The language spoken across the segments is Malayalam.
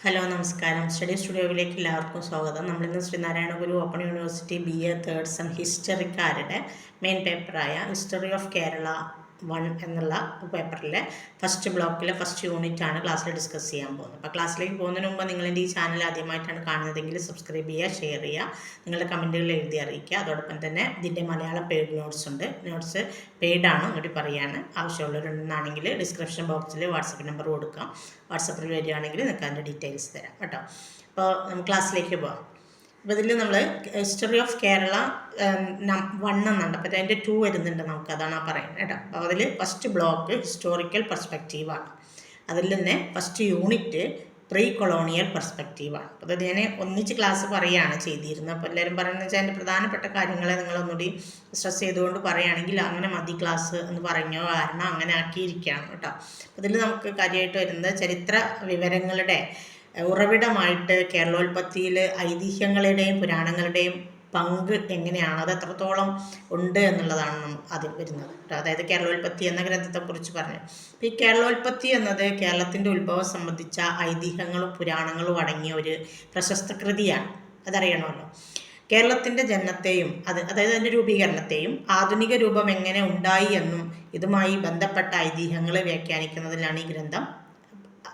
ഹലോ നമസ്കാരം. സ്റ്റഡി സ്റ്റുഡിയോയിലേക്ക് എല്ലാവർക്കും സ്വാഗതം. നമ്മളിന്ന് Sree Narayana Guru open university BA third sem ഹിസ്റ്ററിക്കാരുടെ മെയിൻ പേപ്പറായ ഹിസ്റ്ററി ഓഫ് കേരള 1 എന്നുള്ള പേപ്പറിലെ ഫസ്റ്റ് ബ്ലോക്കിലെ ഫസ്റ്റ് യൂണിറ്റാണ് ക്ലാസ്സിൽ ഡിസ്കസ് ചെയ്യാൻ പോകുന്നത്. അപ്പോൾ ക്ലാസ്സിലേക്ക് പോകുന്നതിന് മുമ്പ് നിങ്ങളെൻ്റെ ഈ ചാനൽ ആദ്യമായിട്ടാണ് കാണുന്നതെങ്കിൽ സബ്സ്ക്രൈബ് ചെയ്യുക, ഷെയർ ചെയ്യുക, നിങ്ങളുടെ കമൻറ്റുകൾ എഴുതി അറിയിക്കുക. അതോടൊപ്പം തന്നെ ഇതിൻ്റെ മലയാളം പെയ്ഡ് നോട്ട്സ് ഉണ്ട്. നോട്ട്സ് പെയ്ഡാണ് ഇങ്ങോട്ട് പറയുകയാണ്. ആവശ്യമുള്ളവരുണ്ടെന്നാണെങ്കിൽ ഡിസ്ക്രിപ്ഷൻ ബോക്സിൽ വാട്സപ്പ് നമ്പർ കൊടുക്കാം. വാട്സപ്പിൽ വരികയാണെങ്കിൽ നിങ്ങൾക്ക് അതിൻ്റെ ഡീറ്റെയിൽസ് തരാം കേട്ടോ. അപ്പോൾ നമുക്ക് ക്ലാസ്സിലേക്ക് പോകാം. അപ്പോൾ ഇതിൽ നമ്മൾ ഹിസ്റ്ററി ഓഫ് കേരള 1 എന്നുണ്ട്. അപ്പോൾ അതിൻ്റെ 2 വരുന്നുണ്ട്, നമുക്ക് അതാണ് പറയുന്നത് കേട്ടോ. അപ്പോൾ അതിൽ ഫസ്റ്റ് ബ്ലോക്ക് ഹിസ്റ്റോറിക്കൽ പെർസ്പെക്റ്റീവാണ്. അതിൽ തന്നെ ഫസ്റ്റ് യൂണിറ്റ് പ്രീ കൊളോണിയൽ പെർസ്പെക്റ്റീവാണ്. അപ്പോൾ അത് ഞാൻ ഒന്നിച്ച് ക്ലാസ് പറയുകയാണ് ചെയ്തിരുന്നത്. അപ്പോൾ എല്ലാവരും പറയുന്നത് വെച്ചാൽ അതിൻ്റെ പ്രധാനപ്പെട്ട കാര്യങ്ങളെ നിങ്ങളൊന്നുകൂടി സ്ട്രെസ് ചെയ്തുകൊണ്ട് പറയുകയാണെങ്കിൽ അങ്ങനെ മതി ക്ലാസ് എന്ന് പറഞ്ഞോ, കാരണം അങ്ങനെ ആക്കിയിരിക്കുകയാണ് കേട്ടോ. അപ്പോൾ ഇതിൽ നമുക്ക് കാര്യമായിട്ട് വരുന്നത് ചരിത്ര വിവരങ്ങളുടെ ഉറവിടമായിട്ട് കേരളോൽപ്പത്തിയിൽ ഐതിഹ്യങ്ങളുടെയും പുരാണങ്ങളുടെയും പങ്ക് എങ്ങനെയാണ്, അത് എത്രത്തോളം ഉണ്ട് എന്നുള്ളതാണ് നമുക്ക് ആദ്യം വരുന്നത് കേട്ടോ. അതായത് കേരളോൽപ്പത്തി എന്ന ഗ്രന്ഥത്തെക്കുറിച്ച് പറഞ്ഞു. അപ്പോൾ ഈ കേരളോൽപ്പത്തി എന്നത് കേരളത്തിൻ്റെ ഉത്ഭവം സംബന്ധിച്ച ഐതിഹ്യങ്ങളും പുരാണങ്ങളും അടങ്ങിയ ഒരു പ്രശസ്ത കൃതിയാണ്. അതറിയണമല്ലോ. കേരളത്തിൻ്റെ ജനനത്തെയും അതായത് അതിൻ്റെ രൂപീകരണത്തെയും ആധുനിക രൂപം എങ്ങനെ ഉണ്ടായി എന്നും ഇതുമായി ബന്ധപ്പെട്ട ഐതിഹ്യങ്ങൾ വ്യാഖ്യാനിക്കുന്നതിലാണ് ഈ ഗ്രന്ഥം,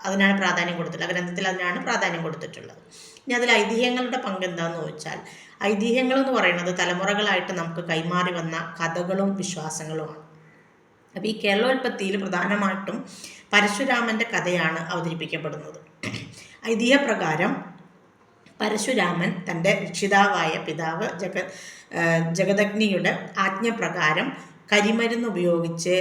അതിനാണ് പ്രാധാന്യം കൊടുത്തിട്ടുള്ളത്. ആ ഗ്രന്ഥത്തിൽ അതിനാണ് പ്രാധാന്യം കൊടുത്തിട്ടുള്ളത്. ഇനി അതിൽ ഐതിഹ്യങ്ങളുടെ പങ്ക് എന്താണെന്ന് ചോദിച്ചാൽ, ഐതിഹ്യങ്ങൾ എന്ന് പറയുന്നത് തലമുറകളായിട്ട് നമുക്ക് കൈമാറി വന്ന കഥകളും വിശ്വാസങ്ങളുമാണ്. അപ്പോൾ ഈ കേരളോൽപ്പത്തിയിൽ പ്രധാനമായിട്ടും പരശുരാമൻ്റെ കഥയാണ് അവതരിപ്പിക്കപ്പെടുന്നത്. ഐതിഹ്യപ്രകാരം പരശുരാമൻ തൻ്റെ രക്ഷിതാവായ പിതാവ് ജഗദഗ്നിയുടെ ആജ്ഞപ്രകാരം കരിമരുന്ന് ഉപയോഗിച്ച്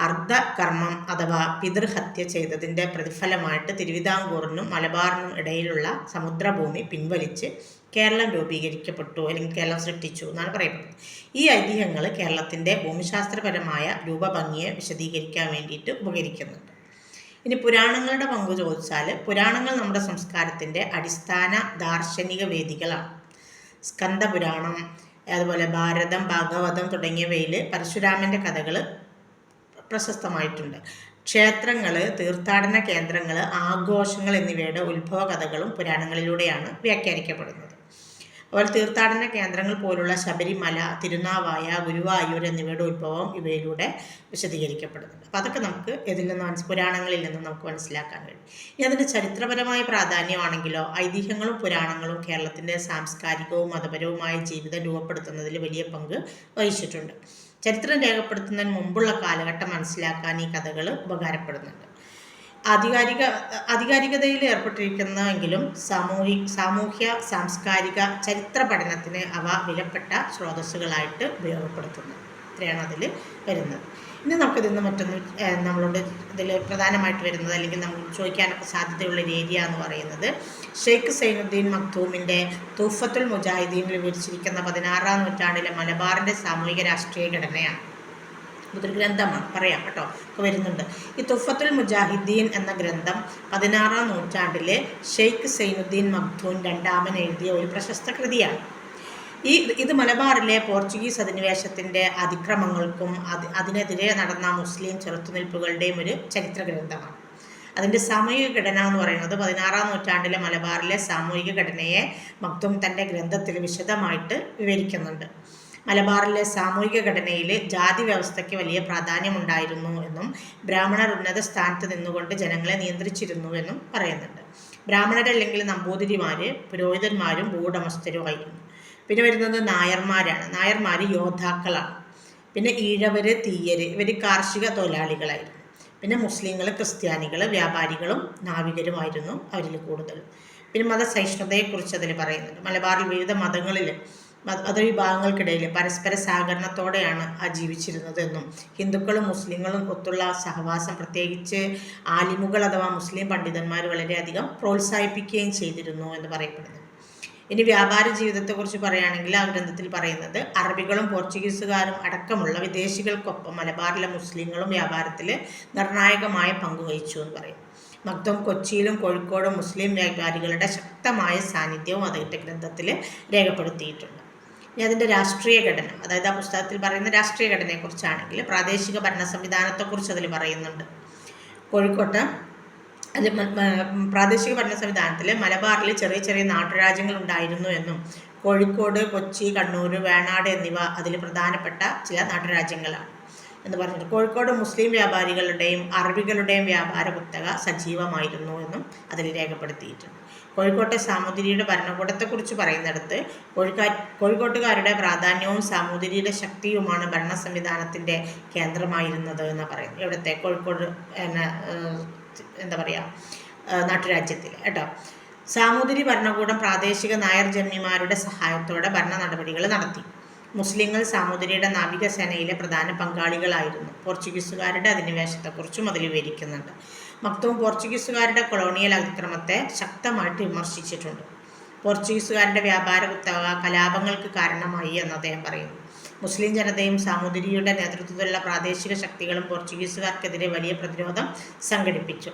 അർദ്ധകർമ്മം അഥവാ പിതൃഹത്യ ചെയ്തതിൻ്റെ പ്രതിഫലമായിട്ട് തിരുവിതാംകൂറിനും മലബാറിനും ഇടയിലുള്ള സമുദ്രഭൂമി പിൻവലിച്ച് കേരളം രൂപീകരിക്കപ്പെട്ടു, അല്ലെങ്കിൽ കേരളം സൃഷ്ടിച്ചു എന്നാണ് പറയപ്പെടുന്നത്. ഈ ഐതിഹ്യങ്ങൾ കേരളത്തിൻ്റെ ഭൂമിശാസ്ത്രപരമായ രൂപഭംഗിയെ വിശദീകരിക്കാൻ വേണ്ടിയിട്ട് ഉപകരിക്കുന്നുണ്ട്. ഇനി പുരാണങ്ങളുടെ പങ്ക് ചോദിച്ചാൽ, പുരാണങ്ങൾ നമ്മുടെ സംസ്കാരത്തിൻ്റെ അടിസ്ഥാന ദാർശനിക വേദികളാണ്. സ്കന്ദപുരാണം, അതുപോലെ ഭാരതം, ഭാഗവതം തുടങ്ങിയവയിൽ പരശുരാമൻ്റെ കഥകൾ പ്രശസ്തമായിട്ടുണ്ട്. ക്ഷേത്രങ്ങൾ, തീർത്ഥാടന കേന്ദ്രങ്ങൾ, ആഘോഷങ്ങൾ എന്നിവയുടെ ഉത്ഭവ കഥകളും പുരാണങ്ങളിലൂടെയാണ് വ്യാഖ്യാനിക്കപ്പെടുന്നത്. അതുപോലെ തീർത്ഥാടന കേന്ദ്രങ്ങൾ പോലുള്ള ശബരിമല, തിരുനാവായ, ഗുരുവായൂർ എന്നിവയുടെ ഉത്ഭവം ഇവയിലൂടെ വിശദീകരിക്കപ്പെടുന്നുണ്ട്. അപ്പോൾ അതൊക്കെ നമുക്ക് ഇതിൽ നിന്ന് പുരാണങ്ങളിൽ നിന്ന് നമുക്ക് മനസ്സിലാക്കാൻ കഴിയും. ഇനി അതിൻ്റെ ചരിത്രപരമായ പ്രാധാന്യമാണെങ്കിലോ, ഐതിഹ്യങ്ങളും പുരാണങ്ങളും കേരളത്തിൻ്റെ സാംസ്കാരികവും മതപരവുമായ ജീവിതം രൂപപ്പെടുത്തുന്നതിൽ വലിയ പങ്ക് വഹിച്ചിട്ടുണ്ട്. ചരിത്രം രേഖപ്പെടുത്തുന്നതിന് മുമ്പുള്ള കാലഘട്ടം മനസ്സിലാക്കാൻ ഈ കഥകൾ ഉപകാരപ്പെടുന്നുണ്ട്. ആധികാരികതയിൽ ഏർപ്പെട്ടിരിക്കുന്നെങ്കിലും സാമൂഹ്യ സാംസ്കാരിക ചരിത്ര പഠനത്തിന് അവ വിലപ്പെട്ട സ്രോതസ്സുകളായിട്ട് ഉപയോഗപ്പെടുത്തുന്നു. ഇത്രയാണ് അതിൽ വരുന്നത്. ഇനി നമുക്കിതിൽ നിന്ന് മറ്റൊന്ന് നമ്മളോട് ഇതിൽ പ്രധാനമായിട്ട് വരുന്നത്, അല്ലെങ്കിൽ നമ്മൾ ചോദിക്കാനൊക്കെ സാധ്യതയുള്ള ഒരു ഏരിയ എന്ന് പറയുന്നത് ഷെയ്ഖ് സൈനുദ്ദീൻ മഖ്ദൂമിൻ്റെ തൂഫത്തുൽ മുജാഹിദീനിൽ വിവരിച്ചിരിക്കുന്ന 16-ാം നൂറ്റാണ്ടിലെ മലബാറിൻ്റെ സാമൂഹിക രാഷ്ട്രീയ ഘടനയാണ്. ഇതൊരു ഗ്രന്ഥമാണ്, പറയാം കേട്ടോ, ഒക്കെ വരുന്നുണ്ട്. ഈ തുഫത്തുൽ മുജാഹിദ്ദീൻ എന്ന ഗ്രന്ഥം 16-ാം നൂറ്റാണ്ടിലെ ഷെയ്ഖ് സൈനുദ്ദീൻ മഖ്ദൂം രണ്ടാമൻ എഴുതിയ ഒരു പ്രശസ്ത കൃതിയാണ്. ഇത് മലബാറിലെ പോർച്ചുഗീസ് അധിനിവേശത്തിൻ്റെ അതിക്രമങ്ങൾക്കും അതിനെതിരെ നടന്ന മുസ്ലിം ചെറുത്തുനിൽപ്പുകളുടെയും ഒരു ചരിത്ര ഗ്രന്ഥമാണ്. അതിൻ്റെ സാമൂഹിക ഘടന എന്ന് പറയുന്നത് 16-ാം നൂറ്റാണ്ടിലെ മലബാറിലെ സാമൂഹിക ഘടനയെ മഖ്ദൂം തൻ്റെ ഗ്രന്ഥത്തിൽ വിശദമായിട്ട് വിവരിക്കുന്നുണ്ട്. മലബാറിലെ സാമൂഹിക ഘടനയിൽ ജാതി വ്യവസ്ഥയ്ക്ക് വലിയ പ്രാധാന്യമുണ്ടായിരുന്നു എന്നും ബ്രാഹ്മണർ ഉന്നത സ്ഥാനത്ത് നിന്നുകൊണ്ട് ജനങ്ങളെ നിയന്ത്രിച്ചിരുന്നു എന്നും പറയുന്നുണ്ട്. ബ്രാഹ്മണരല്ലെങ്കിൽ നമ്പൂതിരിമാർ, പുരോഹിതന്മാരും ഭൂവുടമസ്ഥരുമായിരുന്നു. പിന്നെ വരുന്നത് നായർമാരാണ്. നായർമാർ യോദ്ധാക്കളാണ്. പിന്നെ ഈഴവർ, തീയർ, ഇവർ കാർഷിക തൊഴിലാളികളായിരുന്നു. പിന്നെ മുസ്ലിങ്ങൾ, ക്രിസ്ത്യാനികൾ, വ്യാപാരികളും നാവികരുമായിരുന്നു അവരിൽ കൂടുതലും. പിന്നെ മതസഹിഷ്ണുതയെക്കുറിച്ച് അതിൽ പറയുന്നുണ്ട്. മലബാറിൽ വിവിധ മതവിഭാഗങ്ങൾക്കിടയിൽ പരസ്പര സഹകരണത്തോടെയാണ് ജീവിച്ചിരുന്നത് എന്നും ഹിന്ദുക്കളും മുസ്ലിങ്ങളും ഒത്തുള്ള സഹവാസം പ്രത്യേകിച്ച് ആലിമുകൾ അഥവാ മുസ്ലിം പണ്ഡിതന്മാർ വളരെയധികം പ്രോത്സാഹിപ്പിക്കുകയും ചെയ്തിരുന്നു എന്ന് പറയപ്പെടുന്നു. ഇനി വ്യാപാര ജീവിതത്തെക്കുറിച്ച് പറയുകയാണെങ്കിൽ ആ ഗ്രന്ഥത്തിൽ പറയുന്നത് അറബികളും പോർച്ചുഗീസുകാരും അടക്കമുള്ള വിദേശികൾക്കൊപ്പം മലബാറിലെ മുസ്ലിങ്ങളും വ്യാപാരത്തിൽ നിർണായകമായ പങ്ക് വഹിച്ചു എന്ന് പറയും. മഖ്ദൂം കൊച്ചിയിലും കോഴിക്കോടും മുസ്ലിം വ്യാപാരികളുടെ ശക്തമായ സാന്നിധ്യവും അദ്ദേഹത്തെ ഗ്രന്ഥത്തിൽ രേഖപ്പെടുത്തിയിട്ടുണ്ട്. ഇനി അതിൻ്റെ രാഷ്ട്രീയ ഘടന, അതായത് ആ പുസ്തകത്തിൽ പറയുന്ന രാഷ്ട്രീയ ഘടനയെക്കുറിച്ചാണെങ്കിൽ പ്രാദേശിക ഭരണ സംവിധാനത്തെക്കുറിച്ച് അതിൽ പറയുന്നുണ്ട്. കോഴിക്കോട്ട് അതിൽ പ്രാദേശിക ഭരണ സംവിധാനത്തിൽ മലബാറിൽ ചെറിയ ചെറിയ നാട്ടുരാജ്യങ്ങൾ ഉണ്ടായിരുന്നു എന്നും കോഴിക്കോട്, കൊച്ചി, കണ്ണൂർ, വേണാട് എന്നിവ അതിൽ പ്രധാനപ്പെട്ട ചില നാട്ടുരാജ്യങ്ങളാണ് എന്ന് പറഞ്ഞിട്ട് കോഴിക്കോട് മുസ്ലിം വ്യാപാരികളുടെയും അറബികളുടെയും വ്യാപാര കുത്തക സജീവമായിരുന്നു എന്നും അതിൽ രേഖപ്പെടുത്തിയിട്ടുണ്ട്. കോഴിക്കോട്ടെ സാമൂതിരിയുടെ ഭരണകൂടത്തെക്കുറിച്ച് പറയുന്നിടത്ത് കോഴിക്കോട്ടുകാരുടെ പ്രാധാന്യവും സാമൂതിരിയുടെ ശക്തിയുമാണ് ഭരണ സംവിധാനത്തിൻ്റെ കേന്ദ്രമായിരുന്നത് എന്ന് പറയുന്നത്. ഇവിടുത്തെ കോഴിക്കോട് എന്താ പറയുക നാട്ടുരാജ്യത്തിൽ കേട്ടോ. സാമൂതിരി ഭരണകൂടം പ്രാദേശിക നായർ ജന്മിമാരുടെ സഹായത്തോടെ ഭരണ നടപടികൾ നടത്തി. മുസ്ലിങ്ങൾ സാമൂതിരിയുടെ നാവികസേനയിലെ പ്രധാന പങ്കാളികളായിരുന്നു. പോർച്ചുഗീസുകാരുടെ അധിനിവേശത്തെക്കുറിച്ചും അതിൽ വിവരിക്കുന്നുണ്ട്. മക്തൂം പോർച്ചുഗീസുകാരുടെ കൊളോണിയൽ അതിക്രമത്തെ ശക്തമായിട്ട് വിമർശിച്ചിട്ടുണ്ട്. പോർച്ചുഗീസുകാരുടെ വ്യാപാര കുത്തക കലാപങ്ങൾക്ക് കാരണമായി എന്ന് അദ്ദേഹം പറയുന്നു. മുസ്ലിം ജനതയും സാമൂതിരിയുടെ നേതൃത്വത്തിലുള്ള പ്രാദേശിക ശക്തികളും പോർച്ചുഗീസുകാർക്കെതിരെ വലിയ പ്രതിരോധം സംഘടിപ്പിച്ചു.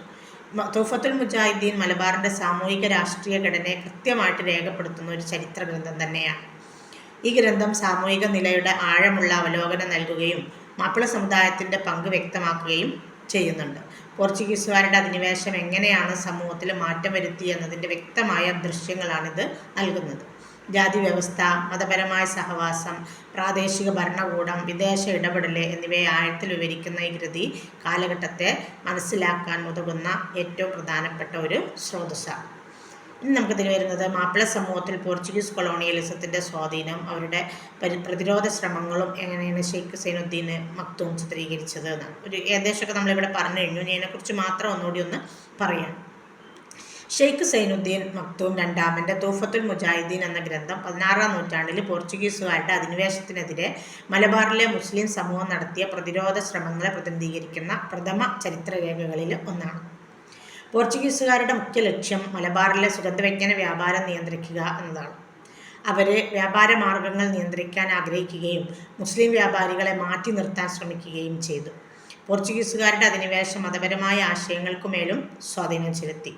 തൂഫത്തുൽ മുജാഹിദ്ദീൻ മലബാറിൻ്റെ സാമൂഹിക രാഷ്ട്രീയ ഘടനയെ കൃത്യമായിട്ട് രേഖപ്പെടുത്തുന്ന ഒരു ചരിത്ര ഗ്രന്ഥം തന്നെയാണ്. ഈ ഗ്രന്ഥം സാമൂഹിക നിലയുടെ ആഴമുള്ള അവലോകനം നൽകുകയും മാപ്പിള സമുദായത്തിൻ്റെ പങ്ക് വ്യക്തമാക്കുകയും ചെയ്യുന്നുണ്ട്. പോർച്ചുഗീസുകാരുടെ അധിനിവേശം എങ്ങനെയാണ് സമൂഹത്തിൽ മാറ്റം വരുത്തി എന്നതിൻ്റെ വ്യക്തമായ ദൃശ്യങ്ങളാണിത് നൽകുന്നത്. ജാതി വ്യവസ്ഥ, മതപരമായ സഹവാസം, പ്രാദേശിക ഭരണകൂടം, വിദേശ ഇടപെടൽ എന്നിവയെ ആഴത്തിൽ വിവരിക്കുന്ന ഈ കൃതി കാലഘട്ടത്തെ മനസ്സിലാക്കാൻ ഉതകുന്ന ഏറ്റവും പ്രധാനപ്പെട്ട ഒരു സ്രോതസ്സാണ്. ഇനി നമുക്കിതിൽ വരുന്നത് മാപ്പിള സമൂഹത്തിൽ പോർച്ചുഗീസ് കൊളോണിയലിസത്തിൻ്റെ സ്വാധീനം, അവരുടെ പ്രതിരോധ ശ്രമങ്ങളും എങ്ങനെയാണ് ഷെയ്ഖ് സൈനുദ്ദീൻ മക്തൂം ചിത്രീകരിച്ചത് എന്നാണ്. ഒരു ഏകദേശമൊക്കെ നമ്മളിവിടെ പറഞ്ഞു കഴിഞ്ഞു. ഇനി അതിനെക്കുറിച്ച് മാത്രം ഒന്നുകൂടി ഒന്ന് പറയാം. ഷെയ്ഖ് സൈനുദ്ദീൻ മക്തൂം രണ്ടാമൻ്റെ തൂഫത്തുൽ മുജാഹിദ്ദീൻ എന്ന ഗ്രന്ഥം 16-ാം നൂറ്റാണ്ടിൽ പോർച്ചുഗീസുകാരുടെ അധിനിവേശത്തിനെതിരെ മലബാറിലെ മുസ്ലിം സമൂഹം നടത്തിയ പ്രതിരോധ ശ്രമങ്ങളെ പ്രതിനിധീകരിക്കുന്ന പ്രഥമ ചരിത്രരേഖകളിൽ ഒന്നാണ്. പോർച്ചുഗീസുകാരുടെ മുഖ്യ ലക്ഷ്യം മലബാറിലെ സുഗന്ധവ്യഞ്ജന വ്യാപാരം നിയന്ത്രിക്കുക എന്നതാണ്. അവർ വ്യാപാര മാർഗങ്ങൾ നിയന്ത്രിക്കാൻ ആഗ്രഹിക്കുകയും മുസ്ലിം വ്യാപാരികളെ മാറ്റി നിർത്താൻ ശ്രമിക്കുകയും ചെയ്തു. പോർച്ചുഗീസുകാരുടെ അധിനിവേശം മതപരമായ ആശയങ്ങൾക്കുമേലും സ്വാധീനം ചെലുത്തി.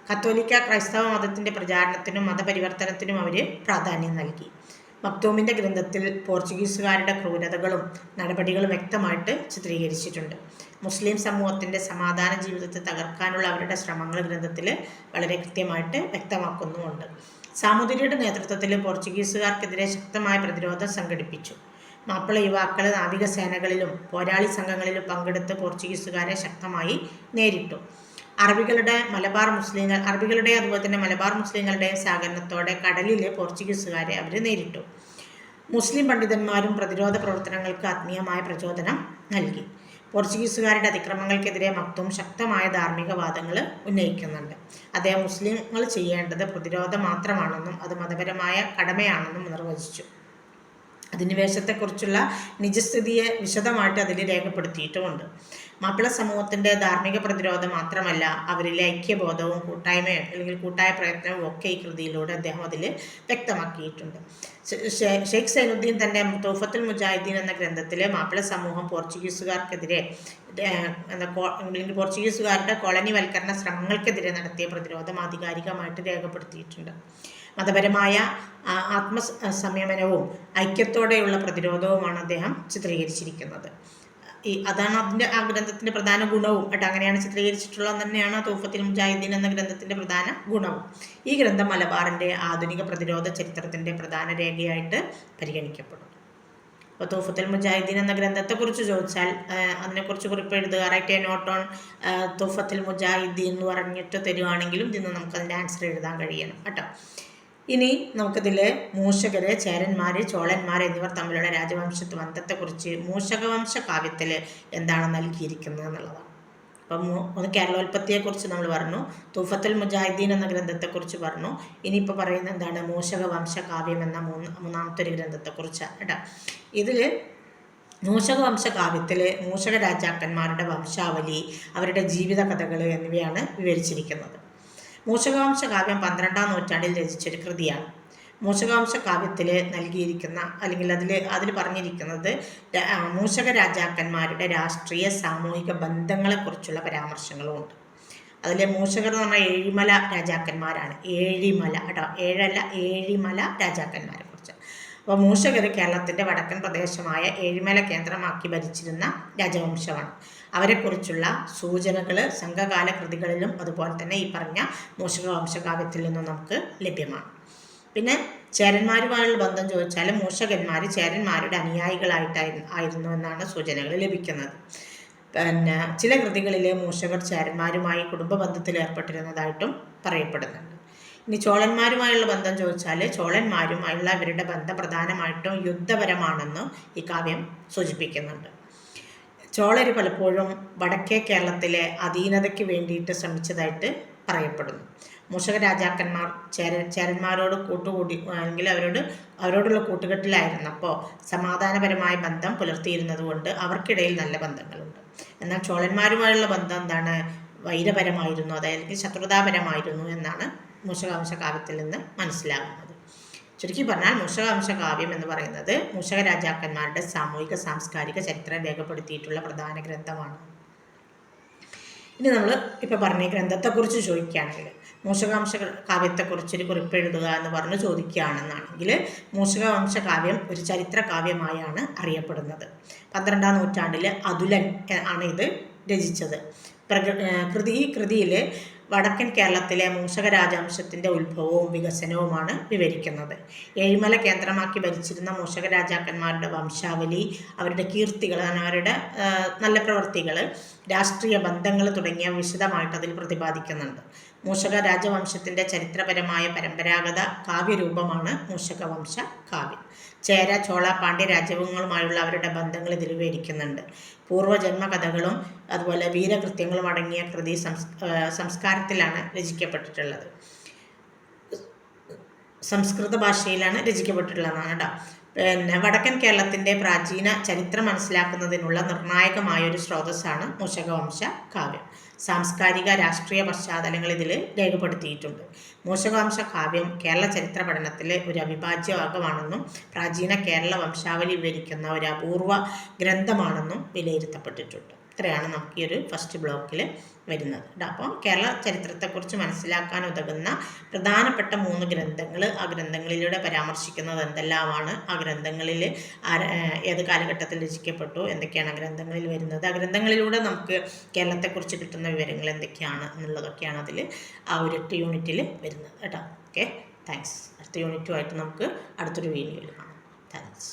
കത്തോലിക്ക ക്രൈസ്തവ മതത്തിൻ്റെ പ്രചാരണത്തിനും മതപരിവർത്തനത്തിനും അവർ പ്രാധാന്യം നൽകി. മക്തൂമിൻ്റെ ഗ്രന്ഥത്തിൽ പോർച്ചുഗീസുകാരുടെ ക്രൂരതകളും നടപടികളും വ്യക്തമായിട്ട് ചിത്രീകരിച്ചിട്ടുണ്ട്. മുസ്ലിം സമൂഹത്തിൻ്റെ സമാധാന ജീവിതത്തെ തകർക്കാനുള്ള അവരുടെ ശ്രമങ്ങൾ ഗ്രന്ഥത്തിൽ വളരെ കൃത്യമായിട്ട് വ്യക്തമാക്കുന്നുമുണ്ട്. സാമൂതിരിയുടെ നേതൃത്വത്തിൽ പോർച്ചുഗീസുകാർക്കെതിരെ ശക്തമായ പ്രതിരോധം സംഘടിപ്പിച്ചു. മാപ്പിള യുവാക്കൾ നാവികസേനകളിലും പോരാളി സംഘങ്ങളിലും പങ്കെടുത്ത് പോർച്ചുഗീസുകാരെ ശക്തമായി നേരിട്ടു. അറബികളുടെ അതുപോലെ തന്നെ മലബാർ മുസ്ലിങ്ങളുടെയും സഹകരണത്തോടെ കടലിലെ പോർച്ചുഗീസുകാരെ അവർ നേരിട്ടു. മുസ്ലിം പണ്ഡിതന്മാരും പ്രതിരോധ പ്രവർത്തനങ്ങൾക്ക് ആത്മീയമായ പ്രചോദനം നൽകി. പോർച്ചുഗീസുകാരുടെ അതിക്രമങ്ങൾക്കെതിരെ മക്തൂം ശക്തമായ ധാർമ്മിക വാദങ്ങൾ ഉന്നയിക്കുന്നുണ്ട്. അദ്ദേഹം മുസ്ലിങ്ങൾ ചെയ്യേണ്ടത് പ്രതിരോധം മാത്രമാണെന്നും അത് മതപരമായ കടമയാണെന്നും നിർവചിച്ചു. അധിനിവേശത്തെക്കുറിച്ചുള്ള നിജസ്ഥിതിയെ വിശദമായിട്ട് അതിൽ രേഖപ്പെടുത്തിയിട്ടുമുണ്ട്. മാപ്പിള സമൂഹത്തിൻ്റെ ധാർമ്മിക പ്രതിരോധം മാത്രമല്ല, അവരിലെ ഐക്യബോധവും കൂട്ടായ്മയും അല്ലെങ്കിൽ കൂട്ടായ പ്രയത്നവും ഒക്കെ ഈ കൃതിയിലൂടെ അദ്ദേഹം അതിൽ വ്യക്തമാക്കിയിട്ടുണ്ട്. ഷെയ്ഖ് സൈനുദ്ദീൻ തൻ്റെ തൂഫത്തുൽ മുജാഹിദ്ദീൻ എന്ന ഗ്രന്ഥത്തിൽ മാപ്പിള സമൂഹം പോർച്ചുഗീസുകാർക്കെതിരെ അല്ലെങ്കിൽ പോർച്ചുഗീസുകാരുടെ കോളനിവൽക്കരണ ശ്രമങ്ങൾക്കെതിരെ നടത്തിയ പ്രതിരോധം ആധികാരികമായിട്ട് രേഖപ്പെടുത്തിയിട്ടുണ്ട്. മതപരമായ ആത്മസംയമനവും ഐക്യത്തോടെയുള്ള പ്രതിരോധവുമാണ് അദ്ദേഹം ചിത്രീകരിച്ചിരിക്കുന്നത്. അതാണ് ആ ഗ്രന്ഥത്തിൻ്റെ പ്രധാന ഗുണവും അങ്ങനെയാണ് ചിത്രീകരിച്ചിട്ടുള്ളത് തന്നെയാണ് തൂഫത്തുൽ മുജാഹിദ്ദീൻ എന്ന ഗ്രന്ഥത്തിൻ്റെ പ്രധാന ഗുണവും. ഈ ഗ്രന്ഥം മലബാറിൻ്റെ ആധുനിക പ്രതിരോധ ചരിത്രത്തിൻ്റെ പ്രധാന രേഖയായിട്ട് പരിഗണിക്കപ്പെടുന്നു. അപ്പോൾ തൂഫത്തുൽ മുജാഹിദ്ദീൻ എന്ന ഗ്രന്ഥത്തെക്കുറിച്ച് ചോദിച്ചാൽ അതിനെക്കുറിച്ച് കുറിപ്പ് എഴുതുക, write a note on Tuhfatul Mujahideen എന്ന് പറഞ്ഞിട്ട് തരുവാണെങ്കിലും ഇന്ന് നമുക്കതിൻ്റെ ആൻസർ എഴുതാൻ കഴിയണം കേട്ടോ. ഇനി നമുക്കിതിൽ മൂഷകർ, ചേരന്മാർ, ചോളന്മാർ എന്നിവർ തമ്മിലുള്ള രാജവംശത്വ ബന്ധത്തെക്കുറിച്ച് മൂഷകവംശ കാവ്യത്തിൽ എന്താണ് നൽകിയിരിക്കുന്നത് എന്നുള്ളതാണ്. അപ്പം ഒന്ന് കേരളോൽപ്പത്തിയെക്കുറിച്ച് നമ്മൾ പറഞ്ഞു, തൂഫത്തുൽ മുജാഹിദ്ദീൻ എന്ന ഗ്രന്ഥത്തെക്കുറിച്ച് പറഞ്ഞു. ഇനിയിപ്പോൾ പറയുന്നത് എന്താണ്? മൂഷകവംശ കാവ്യം എന്ന മൂന്നാമത്തെ ഒരു ഗ്രന്ഥത്തെക്കുറിച്ചാണ് കേട്ടോ. ഇതിൽ മൂഷകവംശ കാവ്യത്തിൽ മൂഷക രാജാക്കന്മാരുടെ വംശാവലി, അവരുടെ ജീവിത കഥകൾ എന്നിവയാണ് വിവരിച്ചിരിക്കുന്നത്. മൂഷകവംശ കാവ്യം 12-ാം നൂറ്റാണ്ടിൽ രചിച്ചൊരു കൃതിയാണ്. മൂഷകവംശ കാവ്യത്തിൽ നൽകിയിരിക്കുന്ന അല്ലെങ്കിൽ അതിൽ പറഞ്ഞിരിക്കുന്നത് മൂഷക രാജാക്കന്മാരുടെ രാഷ്ട്രീയ സാമൂഹിക ബന്ധങ്ങളെക്കുറിച്ചുള്ള പരാമർശങ്ങളുമുണ്ട്. അതിൽ മൂഷകർ എന്ന് പറഞ്ഞാൽ ഏഴിമല രാജാക്കന്മാരാണ്. ഏഴിമല കേട്ടോ, ഏഴല്ല, ഏഴിമല രാജാക്കന്മാരെ കുറിച്ച്. അപ്പോൾ മൂഷകർ കേരളത്തിൻ്റെ വടക്കൻ പ്രദേശമായ ഏഴിമല കേന്ദ്രമാക്കി ഭരിച്ചിരുന്ന രാജവംശമാണ്. അവരെക്കുറിച്ചുള്ള സൂചനകൾ സംഘകാല കൃതികളിലും അതുപോലെ തന്നെ ഈ പറഞ്ഞ മൂഷക വംശകാവ്യത്തിൽ നിന്നും നമുക്ക് ലഭ്യമാണ്. പിന്നെ ചേരന്മാരുമായുള്ള ബന്ധം ചോദിച്ചാൽ മൂഷകന്മാർ ചേരന്മാരുടെ അനുയായികളായിരുന്നു എന്നാണ് സൂചനകൾ ലഭിക്കുന്നത്. പിന്നെ ചില കൃതികളിൽ മൂഷകർ ചേരന്മാരുമായി കുടുംബ ബന്ധത്തിൽ ഏർപ്പെട്ടിരുന്നതായിട്ടും പറയപ്പെടുന്നുണ്ട്. ഇനി ചോളന്മാരുമായുള്ള ബന്ധം ചോദിച്ചാൽ ചോളന്മാരുമായുള്ള ഇവരുടെ ബന്ധം പ്രധാനമായിട്ടും യുദ്ധപരമാണെന്ന് ഈ കാവ്യം സൂചിപ്പിക്കുന്നുണ്ട്. ചോളർ പലപ്പോഴും വടക്കേ കേരളത്തിലെ അധീനതയ്ക്ക് വേണ്ടിയിട്ട് ശ്രമിച്ചതായിട്ട് പറയപ്പെടുന്നു. മൂഷക രാജാക്കന്മാർ ചേരന്മാരോട് കൂട്ടുകൂടി അല്ലെങ്കിൽ അവരോടുള്ള കൂട്ടുകെട്ടിലായിരുന്നപ്പോൾ സമാധാനപരമായ ബന്ധം പുലർത്തിയിരുന്നത് കൊണ്ട് അവർക്കിടയിൽ നല്ല ബന്ധങ്ങളുണ്ട്. എന്നാൽ ചോളന്മാരുമായുള്ള ബന്ധം എന്താണ്? വൈരപരമായിരുന്നു, അതായത് ശത്രുതാപരമായിരുന്നു എന്നാണ് മൂഷകവംശ കാവ്യത്തിൽ നിന്ന് മനസ്സിലാകുന്നത്. ചുരുക്കി പറഞ്ഞാൽ മൂഷകവംശ കാവ്യം എന്ന് പറയുന്നത് മൂഷക രാജാക്കന്മാരുടെ സാമൂഹിക സാംസ്കാരിക ചരിത്രം രേഖപ്പെടുത്തിയിട്ടുള്ള പ്രധാന ഗ്രന്ഥമാണ്. ഇനി നമ്മൾ ഇപ്പോൾ പറഞ്ഞ ഗ്രന്ഥത്തെക്കുറിച്ച് ചോദിക്കുകയാണെങ്കിൽ മൂഷകവംശ കാവ്യത്തെക്കുറിച്ചൊരു കുറിപ്പ് എഴുതുക എന്ന് പറഞ്ഞ് ചോദിക്കുകയാണെന്നാണെങ്കിൽ മൂഷകവംശ കാവ്യം ഒരു ചരിത്ര കാവ്യമായാണ് അറിയപ്പെടുന്നത്. 12-ാം നൂറ്റാണ്ടിൽ അതുലൻ ആണ് ഇത് രചിച്ചത്. ഈ കൃതിയിൽ വടക്കൻ കേരളത്തിലെ മൂഷക രാജവംശത്തിൻ്റെ ഉത്ഭവവും വികസനവുമാണ് വിവരിക്കുന്നത്. ഏഴിമല കേന്ദ്രമാക്കി ഭരിച്ചിരുന്ന മൂഷക രാജാക്കന്മാരുടെ വംശാവലി, അവരുടെ കീർത്തികൾ, അവരുടെ നല്ല പ്രവൃത്തികൾ, രാഷ്ട്രീയ ബന്ധങ്ങൾ തുടങ്ങിയ വിശദമായിട്ട് അതിൽ പ്രതിപാദിക്കുന്നുണ്ട്. മൂഷക രാജവംശത്തിൻ്റെ ചരിത്രപരമായ പരമ്പരാഗത കാവ്യരൂപമാണ് മൂഷകവംശ കാവ്യം. ചേര, ചോള, പാണ്ഡ്യ രാജ്യങ്ങളുമായുള്ള അവരുടെ ബന്ധങ്ങൾ ഇതിൽ വിവരിക്കുന്നുണ്ട്. പൂർവ്വജന്മ കഥകളും അതുപോലെ വീരകൃത്യങ്ങളും അടങ്ങിയ കൃതി സംസ്കാരത്തിലാണ് രചിക്കപ്പെട്ടിട്ടുള്ളത്. സംസ്കൃത ഭാഷയിലാണ് രചിക്കപ്പെട്ടിട്ടുള്ളതാണ് കേട്ടോ. പിന്നെ വടക്കൻ കേരളത്തിൻ്റെ പ്രാചീന ചരിത്രം മനസ്സിലാക്കുന്നതിനുള്ള നിർണായകമായൊരു സ്രോതസ്സാണ് മൂഷകവംശ കാവ്യം. സാംസ്കാരിക രാഷ്ട്രീയ പശ്ചാത്തലങ്ങൾ ഇതിൽ രേഖപ്പെടുത്തിയിട്ടുണ്ട്. മൂഷകവംശ കാവ്യം കേരള ചരിത്ര പഠനത്തിലെ ഒരു അവിഭാജ്യ ഭാഗമാണെന്നും പ്രാചീന കേരള വംശാവലി വിവരിക്കുന്ന ഒരു അപൂർവ ഗ്രന്ഥമാണെന്നും വിലയിരുത്തപ്പെട്ടിട്ടുണ്ട്. ഇത്രയാണ് നമുക്ക് ഈ ഒരു ഫസ്റ്റ് ബ്ലോക്കിൽ വരുന്നത്. അപ്പോൾ കേരള ചരിത്രത്തെക്കുറിച്ച് മനസ്സിലാക്കാൻ ഉതകുന്ന പ്രധാനപ്പെട്ട 3 ഗ്രന്ഥങ്ങൾ, ആ ഗ്രന്ഥങ്ങളിലൂടെ പരാമർശിക്കുന്നത് എന്തെല്ലാമാണ്, ആ ഗ്രന്ഥങ്ങളിൽ ഏത് കാലഘട്ടത്തിൽ രചിക്കപ്പെട്ടു, എന്തൊക്കെയാണ് ഗ്രന്ഥങ്ങളിൽ വരുന്നത്, ആ ഗ്രന്ഥങ്ങളിലൂടെ നമുക്ക് കേരളത്തെക്കുറിച്ച് കിട്ടുന്ന വിവരങ്ങൾ എന്തൊക്കെയാണ് എന്നുള്ളതൊക്കെയാണ് അതിൽ ആ ഒരു 8 യൂണിറ്റിൽ വരുന്നത് കേട്ടോ. Okay, thanks. അടുത്ത യൂണിറ്റുമായിട്ട് നമുക്ക് അടുത്തൊരു വീഡിയോയിൽ കാണാം. താങ്ക്സ്.